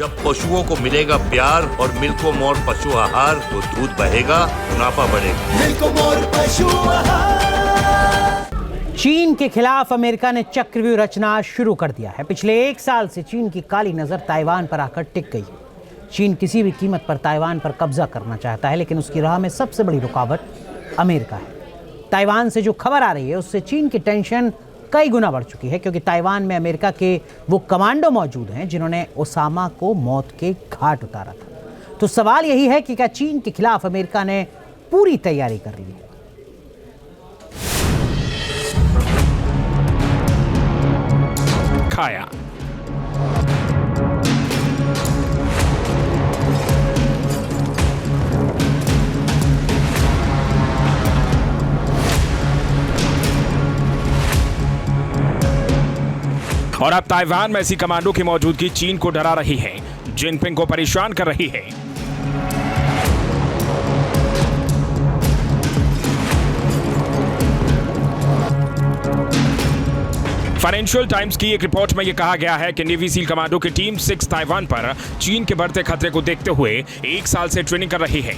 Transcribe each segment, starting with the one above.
जब पशुओं को मिलेगा प्यार और मिल्को मोर पशु आहार तो दूध बहेगा, मुनाफा बढ़ेगा। मिल्को मोर पशु आहार। चीन के खिलाफ अमेरिका ने चक्रव्यूह रचना शुरू कर दिया है। पिछले 1 साल से चीन की काली नजर ताइवान पर आकर टिक गई है। चीन किसी भी कीमत पर ताइवान पर कब्जा करना चाहता है, लेकिन उसकी राह में सबसे बड़ी रुकावट अमेरिका है। ताइवान से जो खबर आ रही है उससे चीन की टेंशन कई गुना बढ़ चुकी है, क्योंकि ताइवान में अमेरिका के वो कमांडो मौजूद हैं जिन्होंने ओसामा को मौत के घाट उतारा था। तो सवाल यही है कि क्या चीन के खिलाफ अमेरिका ने पूरी तैयारी कर ली है? खाया और अब ताइवान में ऐसी कमांडो की मौजूदगी चीन को डरा रही है, जिनपिंग को परेशान कर रही है। फाइनेंशियल टाइम्स की एक रिपोर्ट में यह कहा गया है कि नेवी सील कमांडो की टीम 6 ताइवान पर चीन के बढ़ते खतरे को देखते हुए 1 साल से ट्रेनिंग कर रही है।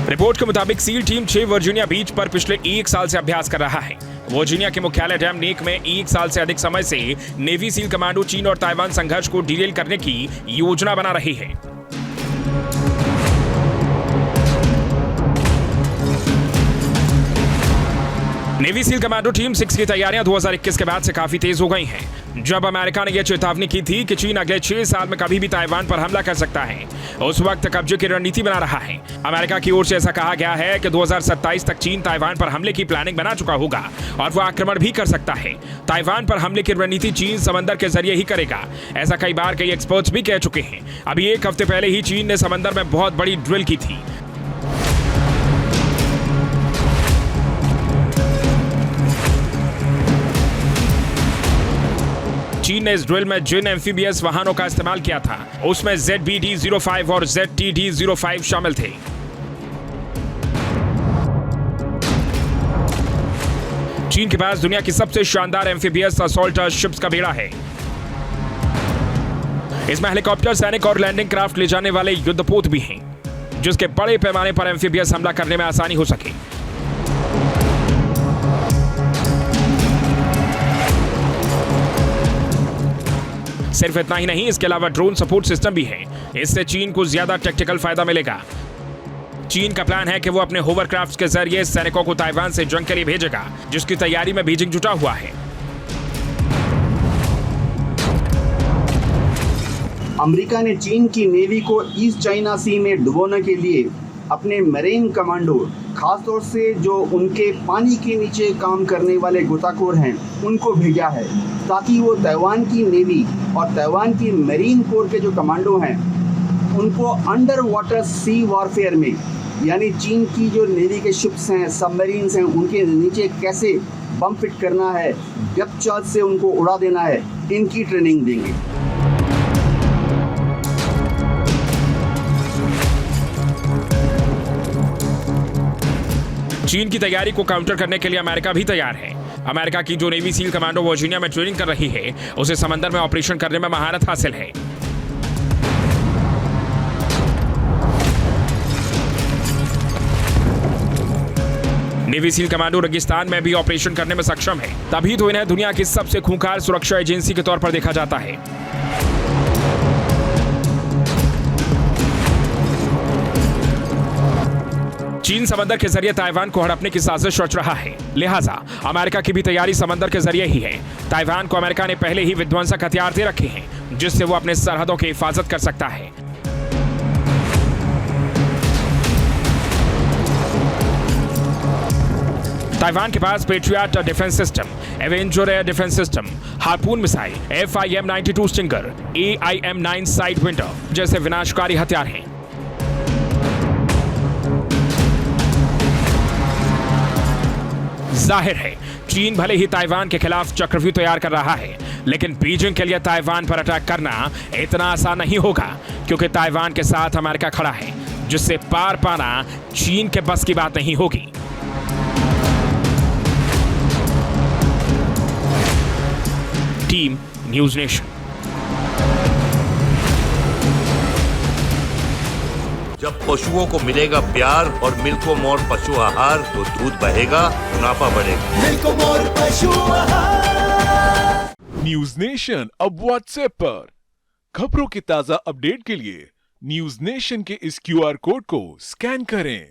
रिपोर्ट के मुताबिक सील टीम 6 वर्जीनिया बीच पर पिछले 1 साल से अभ्यास कर रहा है। वर्जीनिया के मुख्यालय डैम नेक में 1 साल से अधिक समय से नेवी सील कमांडो चीन और ताइवान संघर्ष को डीरेल करने की योजना बना रही है। नेवी सील कमांडो टीम 6 की तैयारियां 2021 के बाद से काफी तेज हो गई हैं। जब अमेरिका ने यह चेतावनी की थी कि चीन अगले 6 साल में कभी भी ताइवान पर हमला कर सकता है, उस वक्त कब्जे की रणनीति बना रहा है। अमेरिका की ओर से ऐसा कहा गया है कि 2027 तक चीन ताइवान पर हमले की प्लानिंग बना चुका होगा और वो आक्रमण भी कर सकता है। ताइवान पर हमले की रणनीति चीन समंदर के जरिए ही करेगा, ऐसा कई बार कई एक्सपर्ट्स भी कह चुके हैं। अभी 1 हफ्ते पहले ही चीन ने समंदर में बहुत बड़ी ड्रिल की थी। चीन ने इस ड्रिल में जिन एम्फीबियस वाहनों का इस्तेमाल किया था उसमें ZBD-05 और ZTD-05 शामिल थे। चीन के पास दुनिया की सबसे शानदार एम्फीबियस असॉल्ट शिप्स का बेड़ा है। इसमें हेलीकॉप्टर, सैनिक और लैंडिंग क्राफ्ट ले जाने वाले युद्धपोत भी हैं, जिसके बड़े पैमाने पर एम्फीबियस हमला करने में आसानी हो सके। सिर्फ इतना ही नहीं, इसके अलावा ड्रोन सपोर्ट सिस्टम भी है। इससे चीन को ज्यादा टेक्टिकल फायदा मिलेगा। चीन का प्लान है कि वो अपने होवरक्राफ्ट्स के जरिए सैनिकों को ताइवान से जंग के लिए भेजेगा, जिसकी तैयारी में बीजिंग जुटा हुआ है। अमेरिका ने चीन की नेवी को ईस्ट चाइना सी में डुबोने के लिए अपने मरीन कमांडो, खासतौर से जो उनके पानी के नीचे काम करने वाले गोताखोर हैं, उनको भेजा है ताकि वो ताइवान की नेवी और ताइवान की मरीन कोर के जो कमांडो हैं उनको अंडर वाटर सी वॉरफेयर में, यानी चीन की जो नेवी के शिप्स हैं, सबमरीन्स हैं, उनके नीचे कैसे बम फिट करना है, डेप्थ चार्ज से उनको उड़ा देना है, इनकी ट्रेनिंग देंगे। चीन की तैयारी को काउंटर करने के लिए अमेरिका भी तैयार है। अमेरिका की जो नेवी सील कमांडो वर्जीनिया में ट्रेनिंग कर रही है, उसे समंदर में ऑपरेशन करने में महारत हासिल है। नेवी सील कमांडो रेगिस्तान में भी ऑपरेशन करने में सक्षम है, तभी तो इन्हें दुनिया की सबसे खूंखार सुरक्षा एजेंसी के तौर पर देखा जाता है। चीन समंदर के जरिए ताइवान को हड़पने की साजिश रच रहा है, लिहाजा अमेरिका की भी तैयारी समंदर के जरिए ही है। ताइवान को अमेरिका ने पहले ही विध्वंसक हथियार दे रखे हैं, जिससे वो अपने सरहदों की हिफाजत कर सकता है। ताइवान के पास Patriot defence system, Avenger air defence system, Harpoon missile, FIM-92 Stinger, AIM-9 Sidewinder जैसे विनाशकारी हथियार हैं। जाहिर है चीन भले ही ताइवान के खिलाफ चक्रव्यूह तैयार कर रहा है, लेकिन बीजिंग के लिए ताइवान पर अटैक करना इतना आसान नहीं होगा, क्योंकि ताइवान के साथ अमेरिका खड़ा है, जिससे पार पाना चीन के बस की बात नहीं होगी। Team news nation. जब पशुओं को मिलेगा प्यार और मिल्को मोर पशु आहार तो दूध बहेगा, मुनाफा बढ़ेगा। मिल्को मोर पशु आहार। न्यूज नेशन अब व्हाट्सएप पर खबरों की ताजा अपडेट के लिए न्यूज नेशन के इस QR कोड को स्कैन करें।